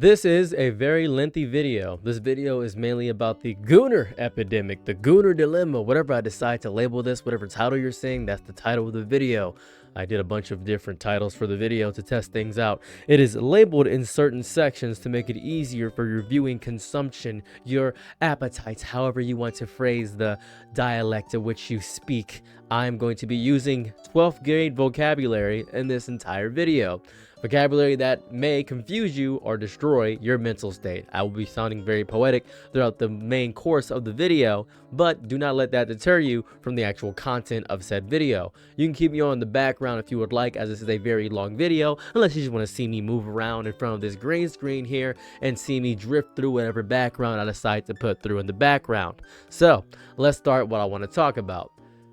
This is a very lengthy video. This video is mainly about the Gooner epidemic, the Gooner dilemma, whatever I decide to label this, whatever title you're seeing, that's the title of the video. I did a bunch of different titles for the video to test things out. It is labeled in certain sections to make it easier for your viewing consumption, your appetites, however you want to phrase the dialect of which you speak. I'm going to be using 12th grade vocabulary in this entire video. Vocabulary that may confuse you or destroy your mental state. I will be sounding very poetic throughout the main course of the video, but do not let that deter you from the actual content of said video. You can keep me on the background if you would like, as this is a very long video, unless you just want to see me move around in front of this green screen here and see me drift through whatever background I decide to put through in the background. So, let's start what I want to talk about.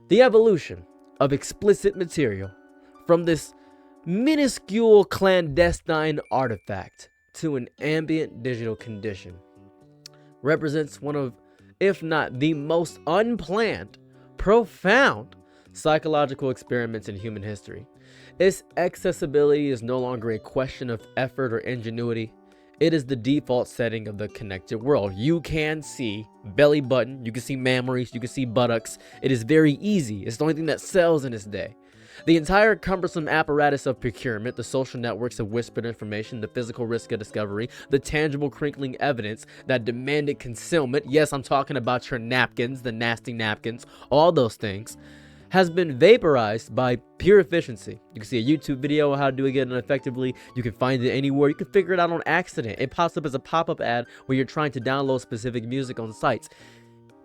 The evolution of explicit material from this minuscule clandestine artifact to an ambient digital condition represents one of, if not the most unplanned, profound psychological experiments in human history. Its accessibility is no longer a question of effort or ingenuity. It is the default setting of the connected world. You can see belly button, you can see mammaries, you can see buttocks. It is very easy. It's the only thing that sells in this day. The entire cumbersome apparatus of procurement, the social networks of whispered information, the physical risk of discovery, the tangible crinkling evidence that demanded concealment, yes, I'm talking about your napkins, the nasty napkins, all those things, has been vaporized by pure efficiency. You can see a YouTube video on how to do it again effectively. You can find it anywhere. You can figure it out on accident. It pops up as a pop-up ad where you're trying to download specific music on sites.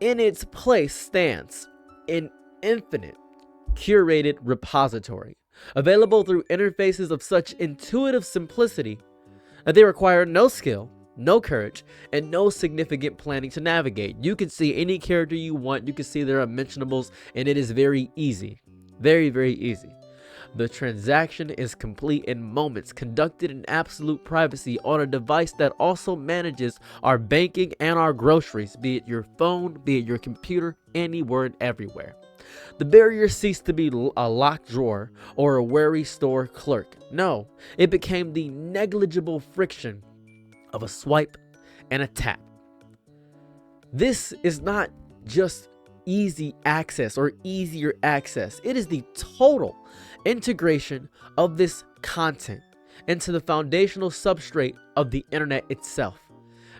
In its place stands an infinite curated repository, available through interfaces of such intuitive simplicity that they require no skill, no courage, and no significant planning to navigate. You can see any character you want, you can see their unmentionables, and it is very easy. Very, very easy. The transaction is complete in moments, conducted in absolute privacy on a device that also manages our banking and our groceries, be it your phone, be it your computer, anywhere and everywhere. The barrier ceased to be a locked drawer or a wary store clerk. No, it became the negligible friction of a swipe and a tap. This is not just easy access or easier access. It is the total integration of this content into the foundational substrate of the internet itself,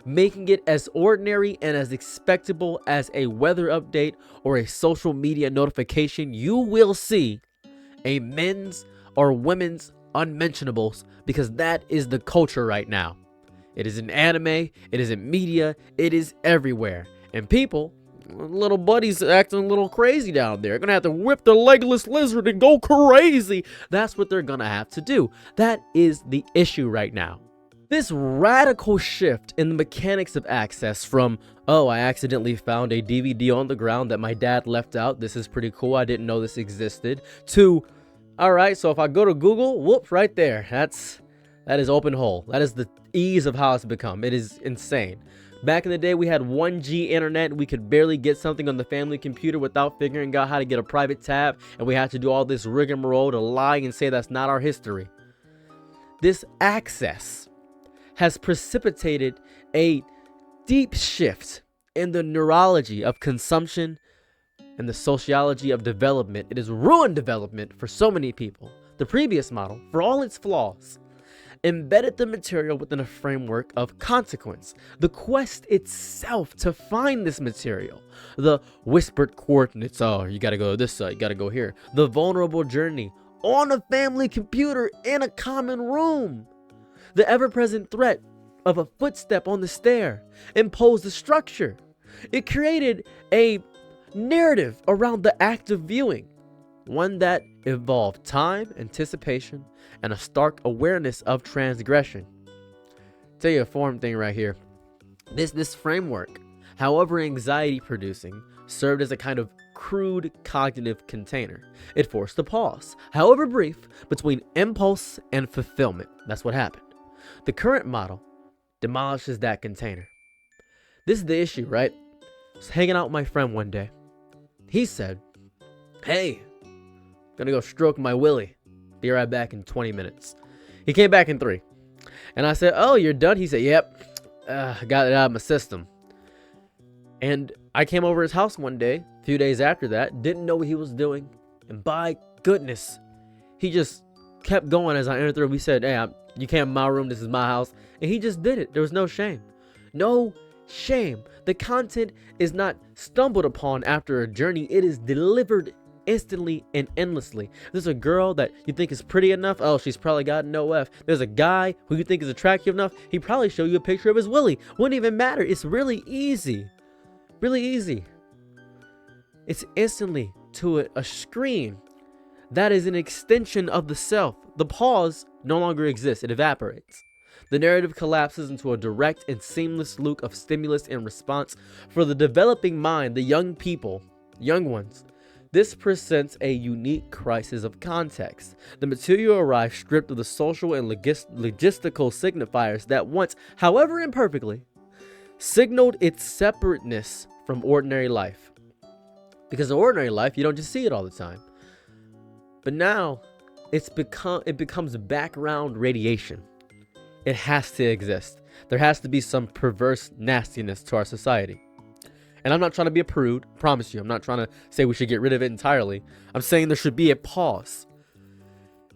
making it as ordinary and as expectable as a weather update or a social media notification. You will see a men's or women's unmentionables, because that is the culture right now. It is in anime, it is in media, it is everywhere. And people, little buddies acting a little crazy down there, gonna have to whip the legless lizard and go crazy. That's what they're gonna have to do. That is the issue right now. This radical shift in the mechanics of access from, oh, I accidentally found a DVD on the ground that my dad left out, this is pretty cool, I didn't know this existed, to, alright, so if I go to Google, whoops, right there, that is open hole. That is the ease of how it's become. It is insane. Back in the day, we had 1G internet. We could barely get something on the family computer without figuring out how to get a private tab, and we had to do all this rigmarole to lie and say that's not our history. This access has precipitated a deep shift in the neurology of consumption and the sociology of development. It has ruined development for so many people. The previous model, for all its flaws, embedded the material within a framework of consequence. The quest itself to find this material, the whispered coordinates, oh, you gotta go to this side, you gotta go here, the vulnerable journey on a family computer in a common room, the ever-present threat of a footstep on the stair imposed a structure. It created a narrative around the act of viewing, one that involved time, anticipation, and a stark awareness of transgression. Tell you a form thing right here. This framework, however anxiety producing, served as a kind of crude cognitive container. It forced a pause, however brief, between impulse and fulfillment. That's what happened. The current model demolishes that container. This is the issue, right? I was hanging out with my friend one day. He said, hey, gonna go stroke my willy. Be right back in 20 minutes. He came back in 3. And I said, oh, you're done? He said, yep. I got it out of my system. And I came over his house one day, a few days after that, didn't know what he was doing. And by goodness, he just kept going as I entered the room. He said, hey, you can't in my room. This is my house. And he just did it. There was no shame. No shame. The content is not stumbled upon after a journey. It is delivered instantly and endlessly. There's a girl that you think is pretty enough. Oh, she's probably got no F. There's a guy who you think is attractive enough. He probably show you a picture of his willy. Wouldn't even matter. It's really easy. Really easy. It's instantly to a screen that is an extension of the self. The pause no longer exists. It evaporates. The narrative collapses into a direct and seamless loop of stimulus and response. For the developing mind, the young people, young ones, this presents a unique crisis of context. The material arrives stripped of the social and logistical signifiers that once, however imperfectly, signaled its separateness from ordinary life. Because in ordinary life, you don't just see it all the time. But now, it becomes background radiation. It has to exist. There has to be some perverse nastiness to our society. And I'm not trying to be a prude, promise you. I'm not trying to say we should get rid of it entirely. I'm saying there should be a pause.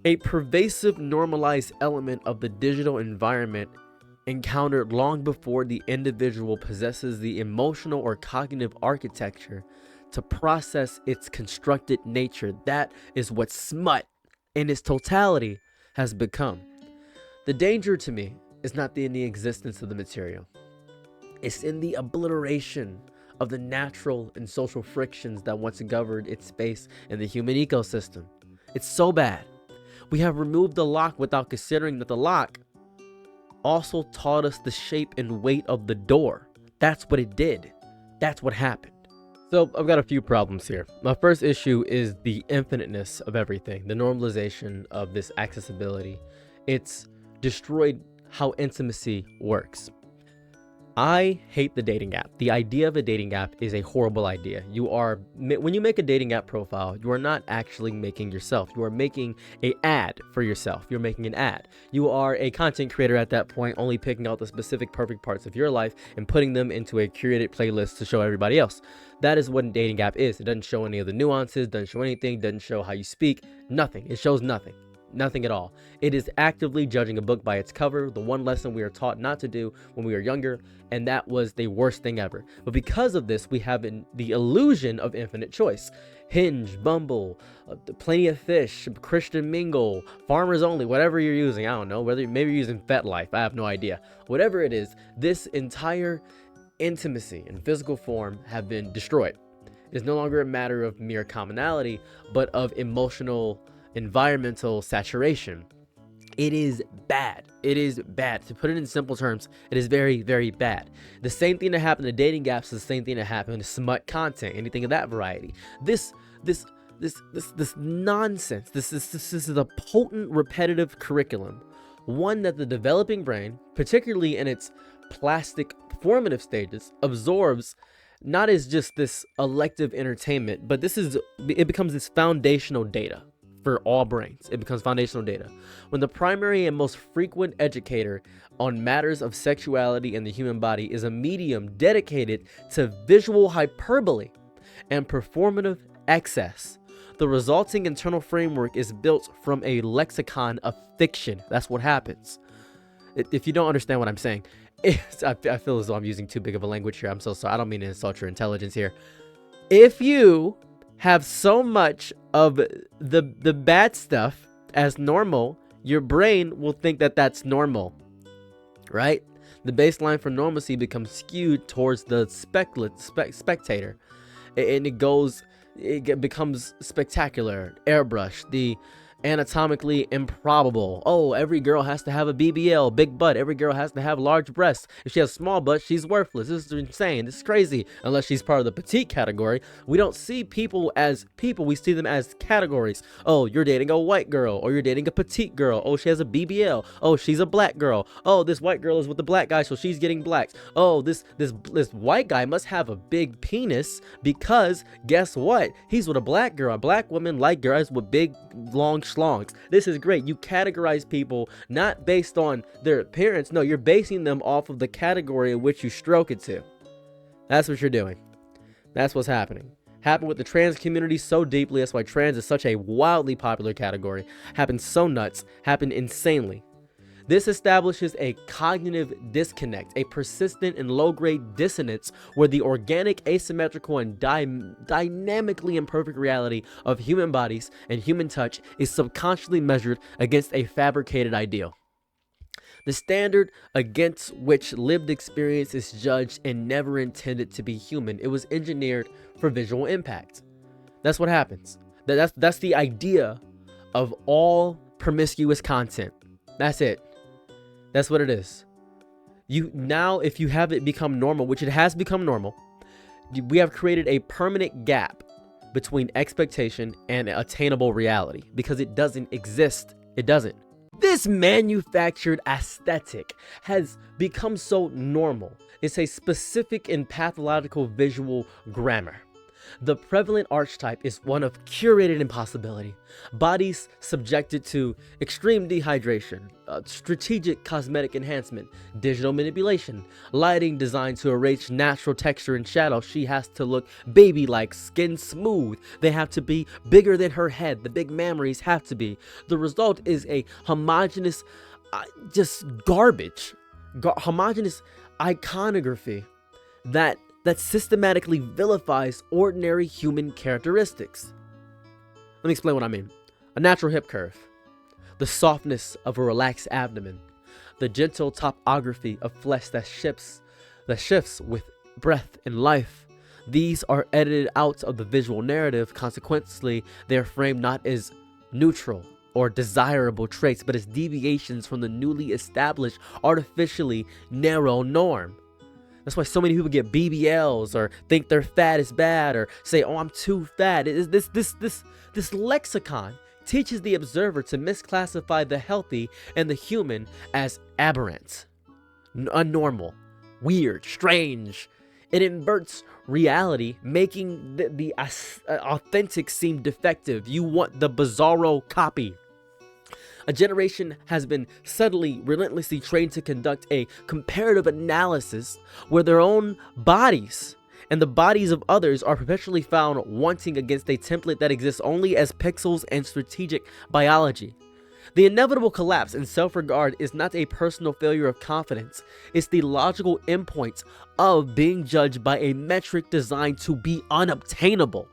A pervasive normalized element of the digital environment encountered long before the individual possesses the emotional or cognitive architecture to process its constructed nature. That is what smut in its totality has become. The danger to me is not in the existence of the material. It's in the obliteration of the natural and social frictions that once governed its space in the human ecosystem. It's so bad. We have removed the lock without considering that the lock also taught us the shape and weight of the door. That's what it did. That's what happened. So I've got a few problems here. My first issue is the infiniteness of everything, the normalization of this accessibility. It's destroyed how intimacy works. I hate the dating app. The idea of a dating app is a horrible idea. When you make a dating app profile, you are not actually making yourself. You are making an ad for yourself. You're making an ad. You are a content creator at that point, only picking out the specific perfect parts of your life and putting them into a curated playlist to show everybody else. That is what a dating app is. It doesn't show any of the nuances, doesn't show anything, doesn't show how you speak, nothing. It shows nothing. Nothing at all. It is actively judging a book by its cover, the one lesson we are taught not to do when we were younger, and that was the worst thing ever. But because of this, we have the illusion of infinite choice. Hinge, Bumble, Plenty of Fish, Christian Mingle, Farmers Only, whatever you're using, I don't know, maybe you're using FetLife, I have no idea. Whatever it is, this entire intimacy and physical form have been destroyed. It's no longer a matter of mere commonality, but of emotional environmental saturation. It is bad. It is bad. To put it in simple terms, it is very, very bad. The same thing that happened to dating apps is the same thing that happened to smut content, anything of that variety. This nonsense. This is a potent, repetitive curriculum, one that the developing brain, particularly in its plastic formative stages, absorbs not as just this elective entertainment, but it becomes this foundational data. For all brains, it becomes foundational data. When the primary and most frequent educator on matters of sexuality and the human body is a medium dedicated to visual hyperbole and performative excess, the resulting internal framework is built from a lexicon of fiction. That's what happens. If you don't understand what I'm saying, I feel as though I'm using too big of a language here. I'm so sorry. I don't mean to insult your intelligence here. If you have so much of the bad stuff as normal, your brain will think that that's normal, right? The baseline for normalcy becomes skewed towards the spectator, and it becomes spectacular, airbrushed, the anatomically improbable. Oh, every girl has to have a BBL, big butt. Every girl has to have large breasts. If she has small butt, she's worthless. This is insane. This is crazy. Unless she's part of the petite category. We don't see people as people. We see them as categories. Oh, you're dating a white girl, or you're dating a petite girl. Oh, she has a BBL. Oh, she's a black girl. Oh, this white girl is with the black guy, so she's getting blacks. Oh, this white guy must have a big penis because guess what? He's with a black girl. A black woman like guys with big, long, schlongs. This is great. You categorize people not based on their appearance. No, you're basing them off of the category in which you stroke it to. That's what you're doing. That's what's happening. Happened with the trans community so deeply. That's why trans is such a wildly popular category. Happened so nuts. Happened insanely. This establishes a cognitive disconnect, a persistent and low-grade dissonance where the organic, asymmetrical, and dynamically imperfect reality of human bodies and human touch is subconsciously measured against a fabricated ideal. The standard against which lived experience is judged and never intended to be human. It was engineered for visual impact. That's what happens. That's the idea of all promiscuous content. That's it. That's what it is. If you have it become normal, which it has become normal, we have created a permanent gap between expectation and attainable reality because it doesn't exist. It doesn't. This manufactured aesthetic has become so normal. It's a specific and pathological visual grammar. The prevalent archetype is one of curated impossibility. Bodies subjected to extreme dehydration, strategic cosmetic enhancement, digital manipulation, lighting designed to erase natural texture and shadow. She has to look baby-like, skin smooth. They have to be bigger than her head. The big mammaries have to be. The result is a homogeneous, just garbage, homogeneous iconography that systematically vilifies ordinary human characteristics. Let me explain what I mean. A natural hip curve, the softness of a relaxed abdomen, the gentle topography of flesh that shifts with breath and life. These are edited out of the visual narrative. Consequently, they are framed not as neutral or desirable traits, but as deviations from the newly established, artificially narrow norm. That's why so many people get BBLs or think their fat is bad or say, oh, I'm too fat. This lexicon teaches the observer to misclassify the healthy and the human as aberrant, unnormal, weird, strange. It inverts reality, making the authentic seem defective. You want the bizarro copy. A generation has been subtly, relentlessly trained to conduct a comparative analysis where their own bodies and the bodies of others are perpetually found wanting against a template that exists only as pixels and strategic biology. The inevitable collapse in self-regard is not a personal failure of confidence. It's the logical endpoint of being judged by a metric designed to be unobtainable.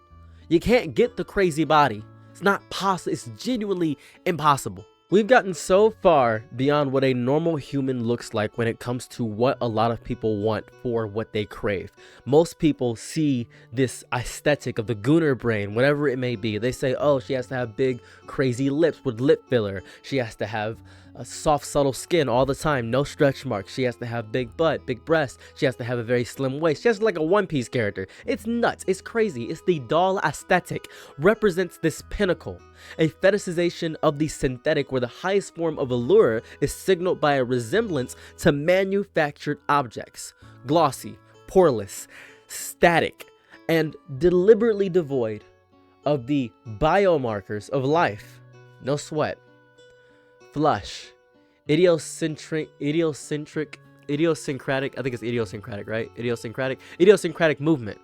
You can't get the crazy body. It's not possible. It's genuinely impossible. We've gotten so far beyond what a normal human looks like when it comes to what a lot of people want for what they crave. Most people see this aesthetic of the Gooner brain, whatever it may be. They say, oh, she has to have big, crazy lips with lip filler. She has to have a soft, subtle skin all the time, no stretch marks. She has to have big butt, big breasts. She has to have a very slim waist. She has like a One Piece character. It's nuts. It's crazy. It's the doll aesthetic. Represents this pinnacle, a fetishization of the synthetic where the highest form of allure is signaled by a resemblance to manufactured objects. Glossy, poreless, static, and deliberately devoid of the biomarkers of life. No sweat. Flush, idiosyncratic, I think it's idiosyncratic, right? Idiosyncratic movement.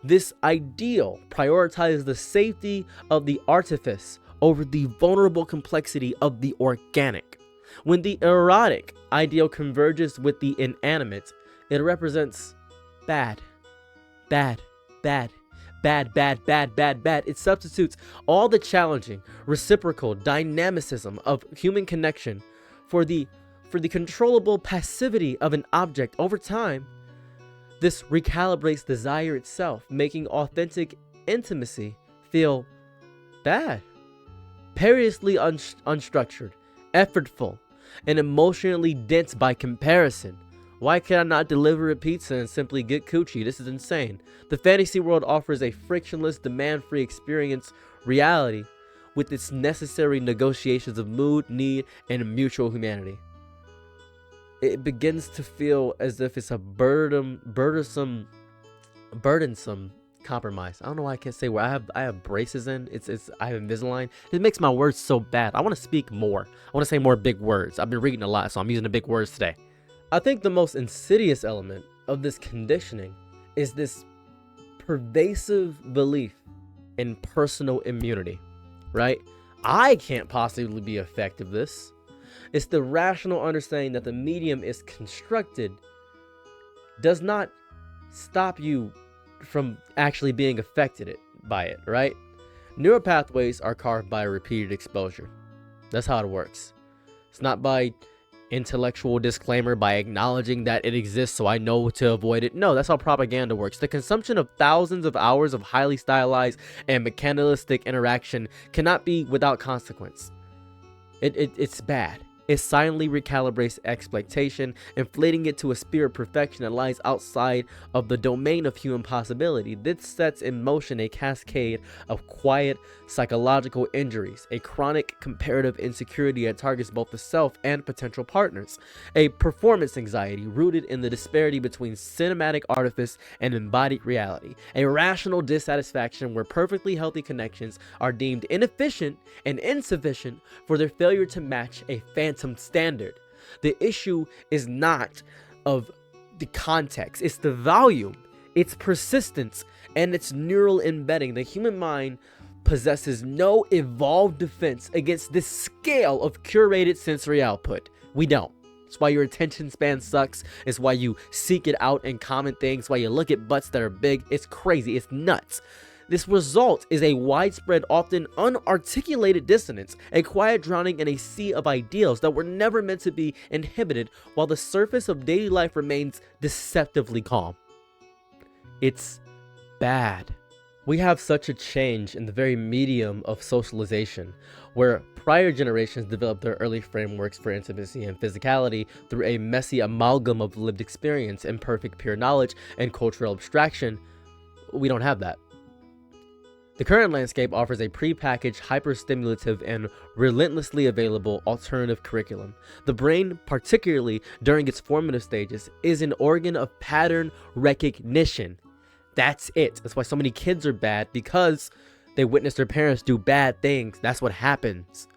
This ideal prioritizes the safety of the artifice over the vulnerable complexity of the organic. When the erotic ideal converges with the inanimate, it represents bad. It substitutes all the challenging, reciprocal dynamicism of human connection for the controllable passivity of an object. Over time, this recalibrates desire itself, making authentic intimacy feel bad, perilously unstructured, effortful, and emotionally dense by comparison. Why can I not deliver a pizza and simply get coochie? This is insane. The fantasy world offers a frictionless, demand-free experience reality with its necessary negotiations of mood, need, and mutual humanity. It begins to feel as if it's a burdensome compromised. I don't know why I can't say where I have braces in. I have Invisalign. It makes my words so bad. I want to speak more. I want to say more big words. I've been reading a lot, so I'm using the big words today. I think the most insidious element of this conditioning is this pervasive belief in personal immunity, right? I can't possibly be affected of this. It's the rational understanding that the medium is constructed does not stop you from actually being affected by it, right? Neural pathways are carved by repeated exposure. That's how it works. It's not by intellectual disclaimer, by acknowledging that it exists so I know to avoid it. No, that's how propaganda works. The consumption of thousands of hours of highly stylized and mechanistic interaction cannot be without consequence. It's bad. It silently recalibrates expectation, inflating it to a sphere of perfection that lies outside of the domain of human possibility. This sets in motion a cascade of quiet psychological injuries, a chronic comparative insecurity that targets both the self and potential partners, a performance anxiety rooted in the disparity between cinematic artifice and embodied reality, a rational dissatisfaction where perfectly healthy connections are deemed inefficient and insufficient for their failure to match a phantom standard. The issue is not of the context, it's the volume, its persistence, and its neural embedding. The human mind possesses no evolved defense against this scale of curated sensory output. We don't. It's why your attention span sucks. It's why you seek it out in common things, why you look at butts that are big. It's crazy, it's nuts. This result is a widespread, often unarticulated dissonance, a quiet drowning in a sea of ideals that were never meant to be inhibited, while the surface of daily life remains deceptively calm. It's bad. We have such a change in the very medium of socialization, where prior generations developed their early frameworks for intimacy and physicality through a messy amalgam of lived experience, imperfect pure knowledge, and cultural abstraction. We don't have that. The current landscape offers a prepackaged, hyper-stimulative, and relentlessly available alternative curriculum. The brain, particularly during its formative stages, is an organ of pattern recognition. That's it. That's why so many kids are bad, because they witness their parents do bad things. That's what happens.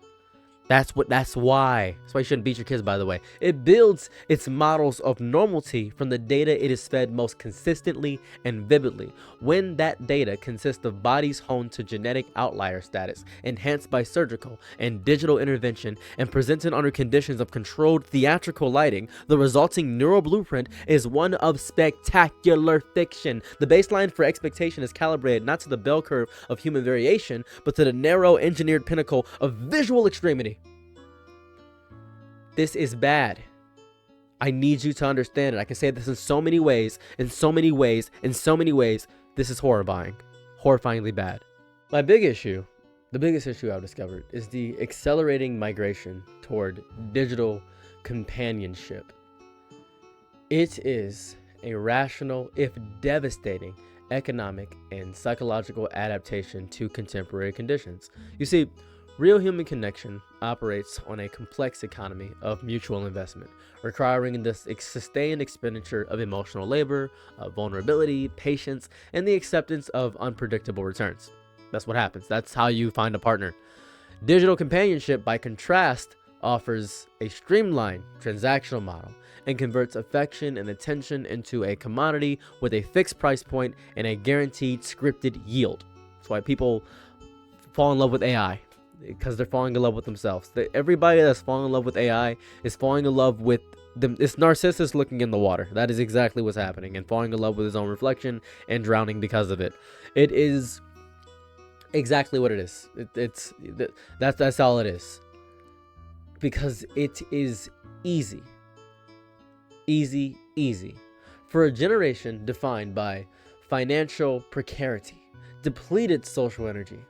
That's why. That's why you shouldn't beat your kids, by the way. It builds its models of normalcy from the data it is fed most consistently and vividly. When that data consists of bodies honed to genetic outlier status, enhanced by surgical and digital intervention, and presented under conditions of controlled theatrical lighting, the resulting neural blueprint is one of spectacular fiction. The baseline for expectation is calibrated not to the bell curve of human variation, but to the narrow engineered pinnacle of visual extremity. This is bad. I need you to understand it. I can say this in so many ways, in so many ways, in so many ways. This is horrifying, horrifyingly bad. My big issue, the biggest issue I've discovered, is the accelerating migration toward digital companionship. It is a rational, if devastating, economic and psychological adaptation to contemporary conditions. You see, real human connection operates on a complex economy of mutual investment, requiring the sustained expenditure of emotional labor, vulnerability, patience, and the acceptance of unpredictable returns. That's what happens. That's how you find a partner. Digital companionship, by contrast, offers a streamlined transactional model and converts affection and attention into a commodity with a fixed price point and a guaranteed scripted yield. That's why people fall in love with AI. Because they're falling in love with themselves. Everybody that's falling in love with AI is falling in love with them. It's Narcissus looking in the water. That is exactly what's happening, and falling in love with his own reflection and drowning because of it. It is exactly what it is. That's all it is. Because it is easy for a generation defined by financial precarity, depleted social energy,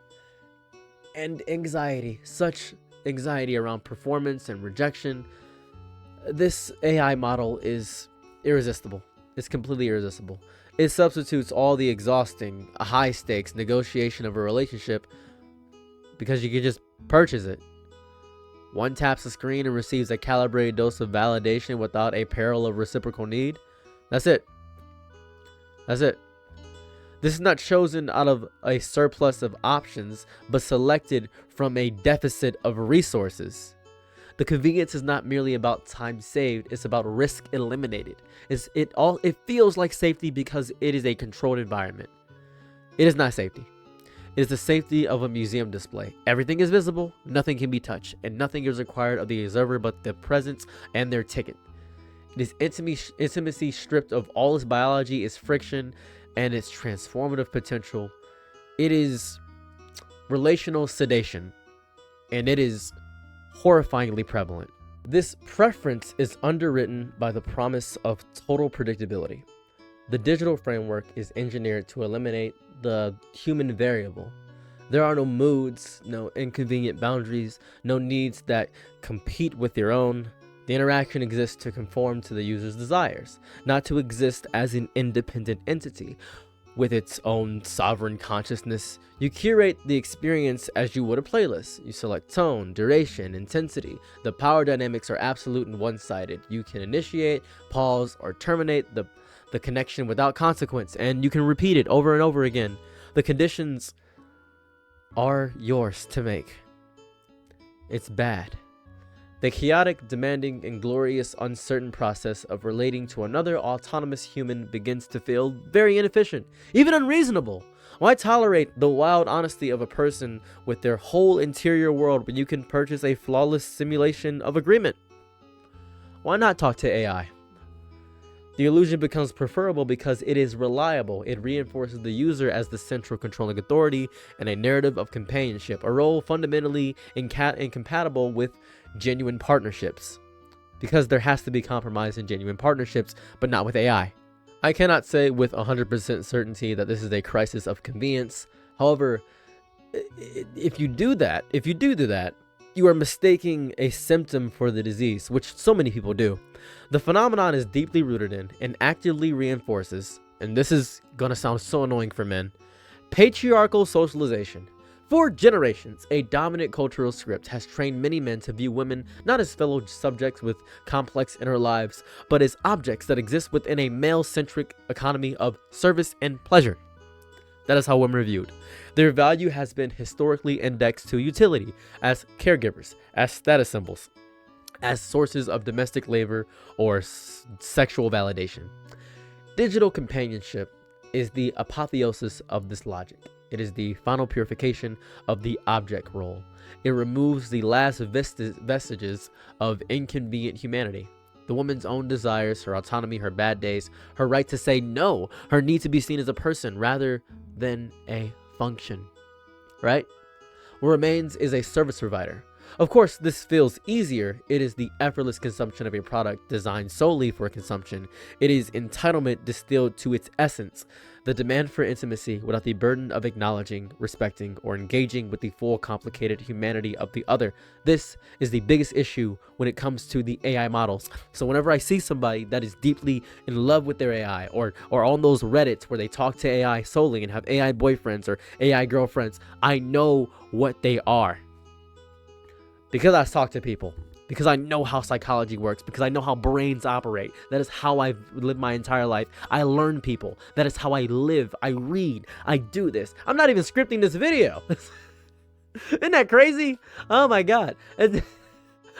and anxiety, such anxiety around performance and rejection. This AI model is irresistible. It's completely irresistible. It substitutes all the exhausting, high stakes negotiation of a relationship because you can just purchase it. One taps the screen and receives a calibrated dose of validation without a peril of reciprocal need. That's it. That's it. This is not chosen out of a surplus of options, but selected from a deficit of resources. The convenience is not merely about time saved, it's about risk eliminated. It feels like safety because it is a controlled environment. It is not safety. It is the safety of a museum display. Everything is visible, nothing can be touched, and nothing is required of the observer but their presence and their ticket. It is intimacy stripped of all its biology, its friction, and its transformative potential. It is relational sedation, and it is horrifyingly prevalent. This preference is underwritten by the promise of total predictability. The digital framework is engineered to eliminate the human variable. There are no moods, no inconvenient boundaries, no needs that compete with your own. The interaction exists to conform to the user's desires, not to exist as an independent entity with its own sovereign consciousness. You curate the experience as you would a playlist. You select tone, duration, intensity. The power dynamics are absolute and one-sided. You can initiate, pause, or terminate the connection without consequence, and you can repeat it over and over again. The conditions are yours to make. It's bad. The chaotic, demanding, and glorious, uncertain process of relating to another autonomous human begins to feel very inefficient, even unreasonable. Why tolerate the wild honesty of a person with their whole interior world when you can purchase a flawless simulation of agreement? Why not talk to AI? The illusion becomes preferable because it is reliable. It reinforces the user as the central controlling authority and a narrative of companionship, a role fundamentally incompatible with genuine partnerships. Because there has to be compromise in genuine partnerships, but not with AI. I cannot say with 100% certainty that this is a crisis of convenience. However, if you do that, you are mistaking a symptom for the disease, which so many people do. The phenomenon is deeply rooted in and actively reinforces, and this is gonna sound so annoying for men, patriarchal socialization. For generations, a dominant cultural script has trained many men to view women not as fellow subjects with complex inner lives, but as objects that exist within a male-centric economy of service and pleasure. That is how women are viewed. Their value has been historically indexed to utility, as caregivers, as status symbols, as sources of domestic labor or sexual validation. Digital companionship is the apotheosis of this logic. It is the final purification of the object role. It removes the last vestiges of inconvenient humanity. The woman's own desires, her autonomy, her bad days, her right to say no, her need to be seen as a person rather than a function, right? What remains is a service provider. Of course, this feels easier. It is the effortless consumption of a product designed solely for consumption. It is entitlement distilled to its essence. The demand for intimacy without the burden of acknowledging, respecting, or engaging with the full complicated humanity of the other. This is the biggest issue when it comes to the AI models. So whenever I see somebody that is deeply in love with their AI, or on those Reddits where they talk to AI solely and have AI boyfriends or AI girlfriends, I know what they are. Because I talk to people, because I know how psychology works, because I know how brains operate. That is how I've lived my entire life. I learn people. That is how I live. I read. I do this. I'm not even scripting this video. Isn't that crazy? Oh my God.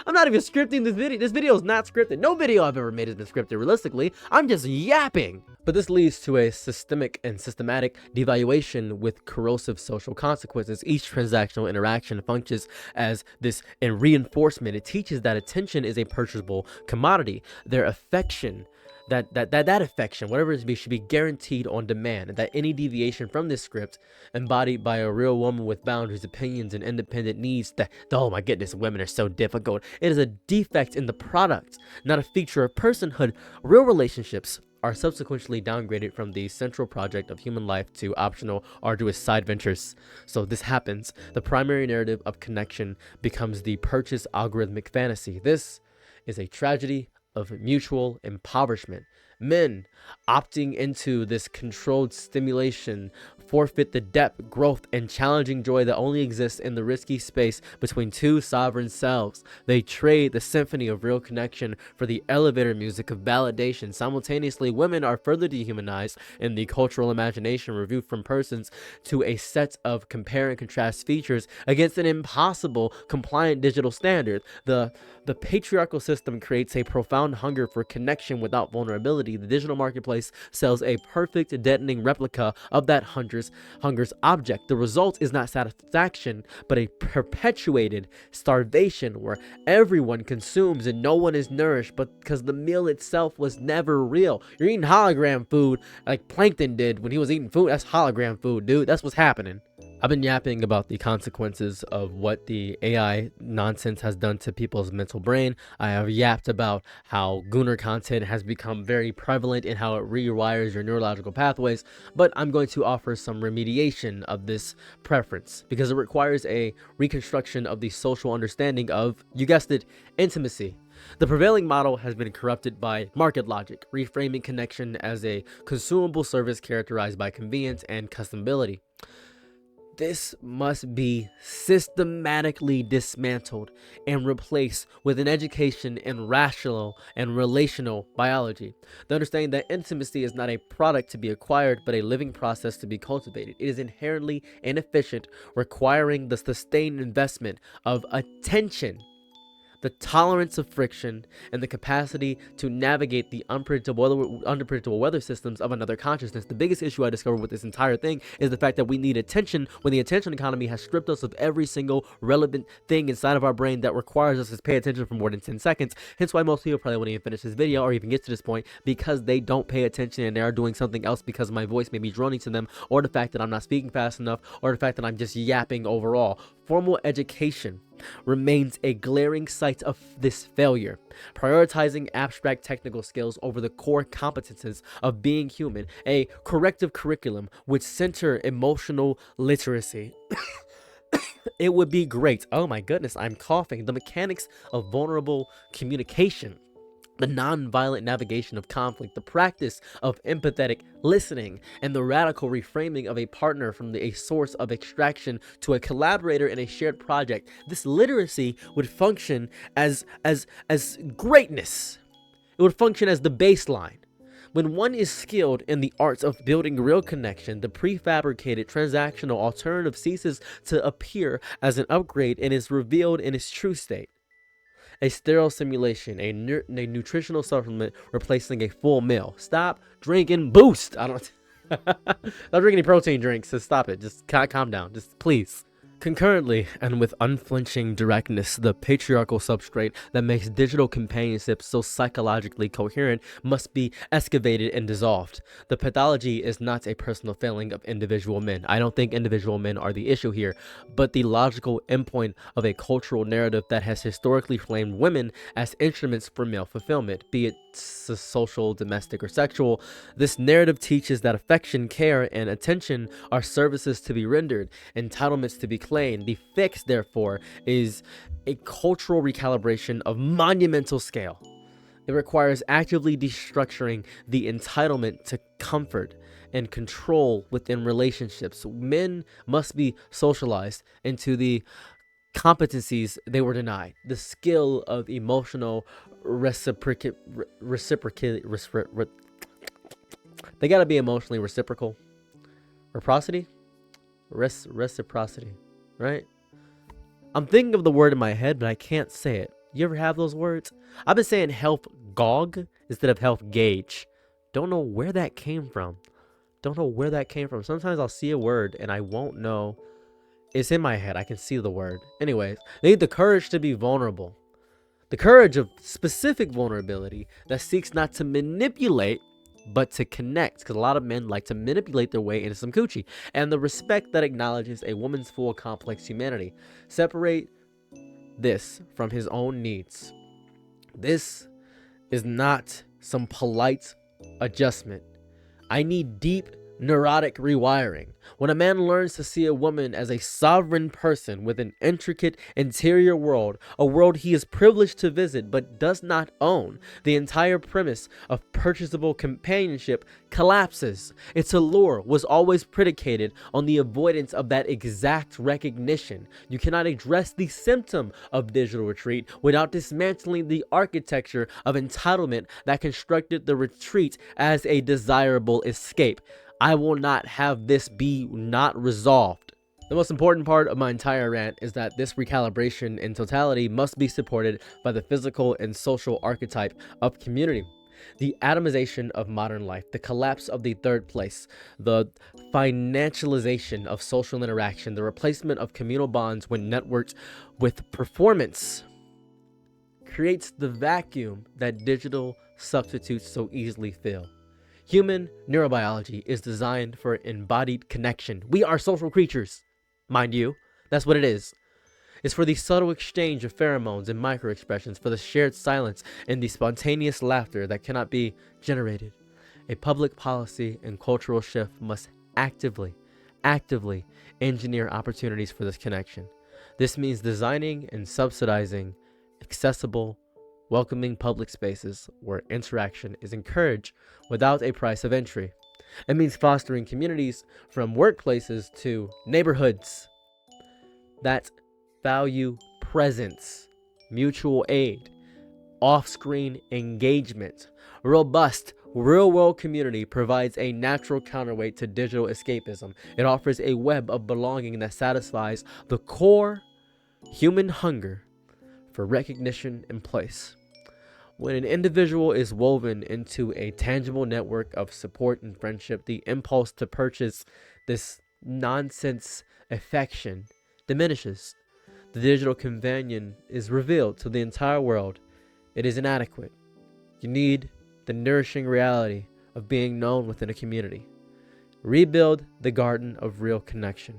I'm not even scripting this video. This video is not scripted. No video I've ever made has been scripted realistically. I'm just yapping. But this leads to a systemic and systematic devaluation with corrosive social consequences. Each transactional interaction functions as this in reinforcement. It teaches that attention is a purchasable commodity. Their affection, that affection, whatever it be, should be guaranteed on demand, and that any deviation from this script embodied by a real woman with boundaries, opinions, and independent needs, that, oh my goodness, women are so difficult. It is a defect in the product, not a feature of personhood. Real relationships are subsequently downgraded from the central project of human life to optional, arduous side ventures. So this happens. The primary narrative of connection becomes the purchase algorithmic fantasy. This is a tragedy of mutual impoverishment. Men opting into this controlled stimulation forfeit the depth, growth, and challenging joy that only exists in the risky space between two sovereign selves. They trade the symphony of real connection for the elevator music of validation. Simultaneously, women are further dehumanized in the cultural imagination, reviewed from persons to a set of compare and contrast features against an impossible compliant digital standard. The patriarchal system creates a profound hunger for connection without vulnerability. The digital marketplace sells a perfect, deadening replica of that hunger's object. The result is not satisfaction, but a perpetuated starvation where everyone consumes and no one is nourished, but because the meal itself was never real. You're eating hologram food like Plankton did when he was eating food. That's hologram food, dude. That's what's happening. I've been yapping about the consequences of what the AI nonsense has done to people's mental brain. I have yapped about how Gooner content has become very prevalent and how it rewires your neurological pathways, but I'm going to offer some remediation of this preference because it requires a reconstruction of the social understanding of, you guessed it, intimacy. The prevailing model has been corrupted by market logic, reframing connection as a consumable service characterized by convenience and customability. This must be systematically dismantled and replaced with an education in rational and relational biology. The understanding that intimacy is not a product to be acquired, but a living process to be cultivated. It is inherently inefficient, requiring the sustained investment of attention, the tolerance of friction, and the capacity to navigate the unpredictable weather systems of another consciousness. The biggest issue I discovered with this entire thing is the fact that we need attention when the attention economy has stripped us of every single relevant thing inside of our brain that requires us to pay attention for more than 10 seconds. Hence why most people probably won't even finish this video or even get to this point, because they don't pay attention and they are doing something else because my voice may be droning to them, or the fact that I'm not speaking fast enough, or the fact that I'm just yapping overall. Formal education remains a glaring site of this failure, prioritizing abstract technical skills over the core competences of being human. A corrective curriculum would center emotional literacy. It would be great. Oh my goodness, I'm coughing. The mechanics of vulnerable communication, the nonviolent navigation of conflict, the practice of empathetic listening, and the radical reframing of a partner from a source of extraction to a collaborator in a shared project. This literacy would function as greatness. It would function as the baseline. When one is skilled in the arts of building real connection, the prefabricated transactional alternative ceases to appear as an upgrade and is revealed in its true state. A sterile simulation, a nutritional supplement replacing a full meal. Stop drinking Boost. Stop drinking any protein drinks. So stop it. Just calm down. Just please. Concurrently, and with unflinching directness, the patriarchal substrate that makes digital companionship so psychologically coherent must be excavated and dissolved. The pathology is not a personal failing of individual men. I don't think individual men are the issue here, but the logical endpoint of a cultural narrative that has historically framed women as instruments for male fulfillment, be it social, domestic, or sexual. This narrative teaches that affection, care, and attention are services to be rendered, entitlements to be claimed. The fix, therefore, is a cultural recalibration of monumental scale. It requires actively destructuring the entitlement to comfort and control within relationships. Men must be socialized into the competencies they were denied. The skill of emotional reciprocity. They gotta be emotionally reciprocal. Reciprocity? Reciprocity, right? I'm thinking of the word in my head, but I can't say it. You ever have those words? I've been saying health gauge instead of health gauge. Don't know where that came from. Sometimes I'll see a word and I won't know. It's in my head. I can see the word. Anyways, they need the courage to be vulnerable. The courage of specific vulnerability that seeks not to manipulate, but to connect. Because a lot of men like to manipulate their way into some coochie. And the respect that acknowledges a woman's full complex humanity. Separate this from his own needs. This is not some polite adjustment. I need deep neurotic rewiring. When a man learns to see a woman as a sovereign person with an intricate interior world, a world he is privileged to visit but does not own, the entire premise of purchasable companionship collapses. Its allure was always predicated on the avoidance of that exact recognition. You cannot address the symptom of digital retreat without dismantling the architecture of entitlement that constructed the retreat as a desirable escape. I will not have this be not resolved. The most important part of my entire rant is that this recalibration in totality must be supported by the physical and social archetype of community. The atomization of modern life, the collapse of the third place, the financialization of social interaction, the replacement of communal bonds when networked with performance creates the vacuum that digital substitutes so easily fill. Human neurobiology is designed for embodied connection. We are social creatures, mind you. That's what it is. It's for the subtle exchange of pheromones and microexpressions, for the shared silence and the spontaneous laughter that cannot be generated. A public policy and cultural shift must actively engineer opportunities for this connection. This means designing and subsidizing accessible, welcoming public spaces where interaction is encouraged without a price of entry. It means fostering communities from workplaces to neighborhoods that value presence, mutual aid, off-screen engagement. A robust, real-world community provides a natural counterweight to digital escapism. It offers a web of belonging that satisfies the core human hunger for recognition and place. When an individual is woven into a tangible network of support and friendship, the impulse to purchase this nonsense affection diminishes. The digital companion is revealed to the entire world. It is inadequate. You need the nourishing reality of being known within a community. Rebuild the garden of real connection,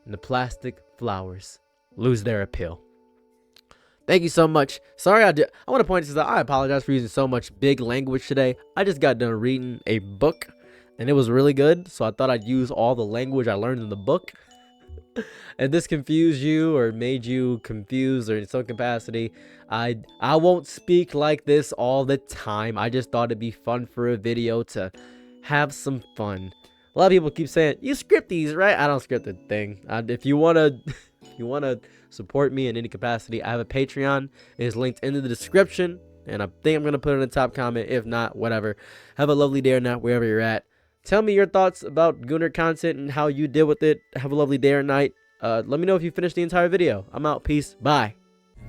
and the plastic flowers lose their appeal. Thank you so much. Sorry, I want to point this out. I apologize for using so much big language today. I just got done reading a book, and it was really good, so I thought I'd use all the language I learned in the book. And this confused you or made you confused or in some capacity, I won't speak like this all the time. I just thought it'd be fun for a video to have some fun. A lot of people keep saying, you script these, right? I don't script a thing. If you want to support me in any capacity, I have a Patreon. It is linked in the description, and I think I'm going to put it in the top comment. If not, whatever. Have a lovely day or night wherever you're at. Tell me your thoughts about Gooner content and how you deal with it. Have a lovely day or night. Let me know if you finished the entire video. I'm out. Peace. Bye.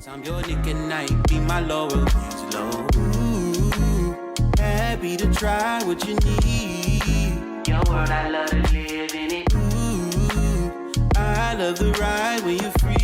I'm your Nick and Night, be my lover. Ooh, happy to try what you need. Your world, I love to live in it. Ooh, I love the ride when you're free.